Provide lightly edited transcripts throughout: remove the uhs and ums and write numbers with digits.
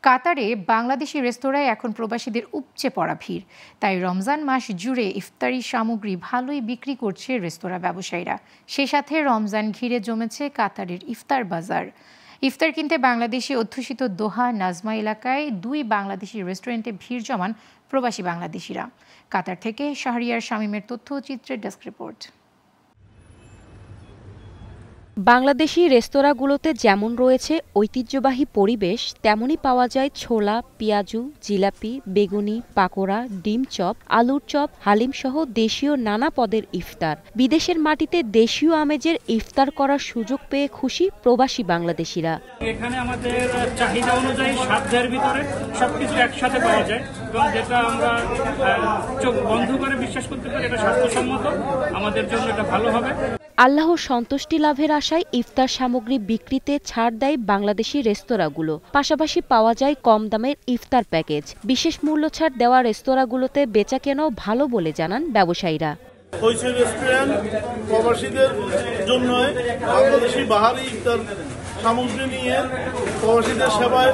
কাতারে বাংলাদেশি রেস্তোরাঁয় এখন প্রবাসীদের উপচে পড়া ভিড়। তাই রমজান মাস জুড়ে ইফতারি সামগ্রী ভালোই বিক্রি করছে রেস্তোরাঁ ব্যবসায়ীরা। সেই সাথে রমজান ঘিরে জমেছে কাতারের ইফতার বাজার। ইফতার কিনতে বাংলাদেশি অধ্যুষিত দোহা নাজমা এলাকায় 2 বাংলাদেশি রেস্টুরেন্টে ভিড় জমান প্রবাসী বাংলাদেশিরা। কাতার থেকে শাহরিয়ার শামীমের তথ্যচিত্রের ডেস্ক রিপোর্ট। বাংলাদেশি রেস্তোরাঁগুলোতে যেমন রয়েছে ঐতিহ্যবাহী পরিবেশ, তেমনই পাওয়া যায় ছোলা, পেঁয়াজু, জিলাপি, বেগুনি, পাকোড়া, ডিম চপ, আলুর চপ, হালিম সহ দেশীয় নানা পদের ইফতার। বিদেশের মাটিতে দেশীয় আমেজের ইফতার করার সুযোগ পেয়ে খুশি প্রবাসী বাংলাদেশিরা। এখানে আমাদের চাহিদা অনুযায়ী সাধ্যের ভিতরে সবকিছু একসাথে পাওয়া যায় এবং যেটা আমরা চোখ বন্ধ করে বিশ্বাস করতে পারি এটা স্বাস্থ্যসম্মত, আমাদের জন্য এটা ভালো হবে। আল্লাহর সন্তুষ্টি লাভের আশায় ইফতার সামগ্রী বিক্রিতে ছাড় দেয় বাংলাদেশি রেস্তোরাঁগুলো। পাশাপাশি পাওয়া যায় কম দামের ইফতার প্যাকেজ। বিশেষ মূল্য ছাড় দেওয়া রেস্তোরাঁগুলোতে বেচাকেনাও ভালো বলে জানান ব্যবসায়ীরা। হইচই রেস্টুরেন্ট প্রবাসীদের জন্য বাংলাদেশি বাহারি ইফতার সামগ্রী নিয়ে প্রবাসীদের সেবায়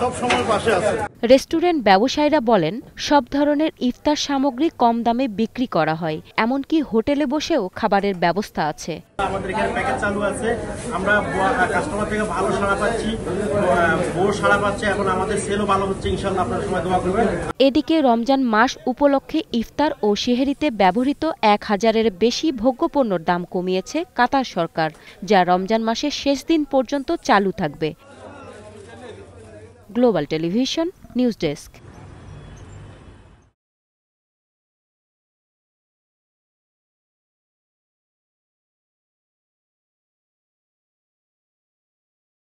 সবসময় পাশে আছে। রেস্টুরেন্ট ব্যবসায়ীরা বলেন, সব ধরনের ইফতার সামগ্রী কম দামে বিক্রি করা হয়, এমনকি হোটেলে বসেও খাবারের ব্যবস্থা আছে। আমাদের এখানে প্যাকেজ চালু আছে, আমরা কাস্টমার থেকে ভালো সাড়া পাচ্ছি, বড় সাড়া পাচ্ছে, এখন আমাদের সেলও ভালো হচ্ছে, ইনশাআল্লাহ আপনারা সময় দোয়া করবেন। এদিকে রমজান মাস উপলক্ষে ইফতার ও সেহরিতে ব্যবহৃত 1000-এর বেশি ভোগ্যপণ্যের দাম কমিয়েছে কাতার সরকার, যা রমজান মাসের শেষ দিন পর্যন্ত চালু থাকবে। Global television news desk.